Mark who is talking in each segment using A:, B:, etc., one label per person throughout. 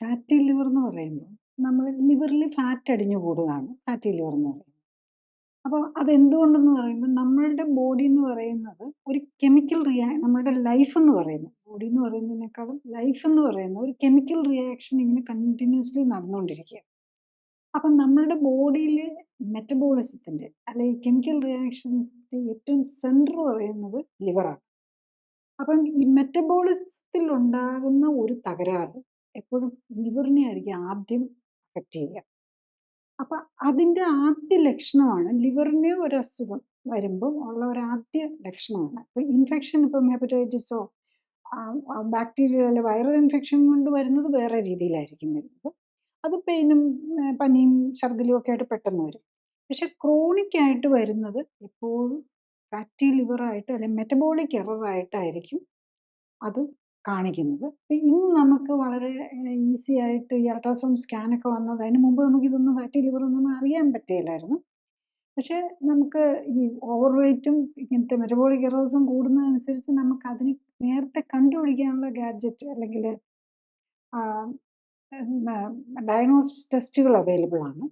A: Fatty liver എന്ന് പറയുമ്പോൾ നമ്മൾ ലിവറിൽ ഫാറ്റ് അടിഞ്ഞു കൂടുകയാണ് ഫാറ്റി ലിവർ എന്ന് പറയുന്നത്. അപ്പോൾ അതെന്തുകൊണ്ടെന്ന് പറയുമ്പോൾ നമ്മളുടെ ബോഡി എന്ന് പറയുന്നത് ഒരു കെമിക്കൽ നമ്മളുടെ ലൈഫ് എന്ന് പറയുന്നത് ബോഡി എന്ന് പറയുന്നതിനേക്കാളും ലൈഫ് എന്ന് പറയുന്ന ഒരു കെമിക്കൽ റിയാക്ഷൻ ഇങ്ങനെ കണ്ടിന്യൂസ്ലി നടന്നുകൊണ്ടിരിക്കുക. അപ്പം നമ്മളുടെ ബോഡിയിൽ മെറ്റബോളിസത്തിൻ്റെ അല്ലെങ്കിൽ കെമിക്കൽ റിയാക്ഷൻസിൻ്റെ ഏറ്റവും സെൻറ്റർ പറയുന്നത് ലിവറാണ്. അപ്പം ഈ മെറ്റബോളിസത്തിൽ ഉണ്ടാകുന്ന ഒരു തകരാറ് എപ്പോഴും ലിവറിനെ ആയിരിക്കും ആദ്യം അഫക്റ്റ് ചെയ്യുക. അപ്പം അതിൻ്റെ ആദ്യ ലക്ഷണമാണ് ലിവറിന് ഒരു അസുഖം വരുമ്പോൾ ഉള്ള ഒരു ആദ്യ ലക്ഷണമാണ്. ഇപ്പം ഇൻഫെക്ഷൻ, ഇപ്പം ഹെപ്പറ്റൈറ്റിസോ ബാക്ടീരിയ അല്ലെ വൈറൽ ഇൻഫെക്ഷൻ കൊണ്ട് വരുന്നത് വേറെ രീതിയിലായിരിക്കും വരുന്നത്. അത് പെയിനും പനിയും ഛർദിലും ഒക്കെ ആയിട്ട് പെട്ടെന്ന് വരും. പക്ഷെ ക്രോണിക് ആയിട്ട് വരുന്നത് എപ്പോഴും ഫാറ്റി ലിവറായിട്ട് അല്ലെങ്കിൽ മെറ്റബോളിക് എററായിട്ടായിരിക്കും അത് കാണിക്കുന്നത്. ഇന്ന് നമുക്ക് വളരെ ഈസി ആയിട്ട് ഈ അൾട്രാസൗണ്ട് സ്കാനൊക്കെ വന്നത്, അതിന് മുമ്പ് നമുക്കിതൊന്നും ഫാറ്റി ലിവറൊന്നും അറിയാൻ പറ്റില്ലായിരുന്നു. പക്ഷെ നമുക്ക് ഈ ഓവർ വെയ്റ്റും ഇങ്ങനത്തെ മെറ്റബോളിക് എറേഴ്സും കൂടുന്നതനുസരിച്ച് നമുക്ക് അതിന് നേരത്തെ കണ്ടുപിടിക്കാനുള്ള ഗാഡ്ജറ്റ് അല്ലെങ്കിൽ ഡയഗ്നോസിസ് ടെസ്റ്റുകൾ അവൈലബിൾ ആണ്.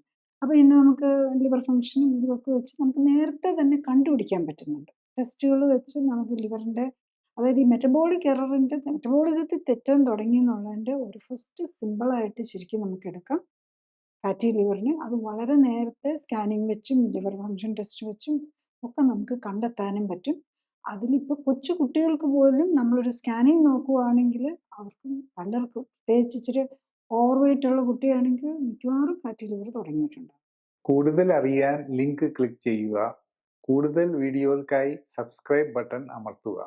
A: അപ്പോൾ ഇന്ന് നമുക്ക് ലിവർ ഫംഗ്ഷനും ഇതൊക്കെ വെച്ച് നമുക്ക് നേരത്തെ തന്നെ കണ്ടുപിടിക്കാൻ പറ്റുന്നുണ്ട്. ടെസ്റ്റുകൾ വെച്ച് നമുക്ക് ലിവറിൻ്റെ, അതായത് ഈ മെറ്റബോളിക് എററിൻ്റെ, മെറ്റബോളിസത്തിൽ തെറ്റാൻ തുടങ്ങി എന്നുള്ളതിൻ്റെ ഒരു ഫസ്റ്റ് സിമ്പിളായിട്ട് ശരിക്കും നമുക്ക് എടുക്കാം ഫാറ്റി ലിവറിന്. അത് വളരെ നേരത്തെ സ്കാനിങ് വെച്ചും ലിവർ ഫംഗ്ഷൻ ടെസ്റ്റ് വെച്ചും ഒക്കെ നമുക്ക് കണ്ടെത്താനും പറ്റും. അതിലിപ്പോൾ കൊച്ചു കുട്ടികൾക്ക് പോലും നമ്മളൊരു സ്കാനിങ് നോക്കുകയാണെങ്കിൽ അവർക്കും പലർക്കും, പ്രത്യേകിച്ച് ഇച്ചിരി ഓവർ വെയിറ്റ് ഉള്ള കുട്ടിയാണെങ്കിൽ മിക്കവാറും ഫാറ്റി ലിവർ തുടങ്ങിയിട്ടുണ്ട്.
B: കൂടുതൽ അറിയാൻ ലിങ്ക് ക്ലിക്ക് ചെയ്യുക. കൂടുതൽ വീഡിയോകൾക്കായി സബ്സ്ക്രൈബ് ബട്ടൺ അമർത്തുക.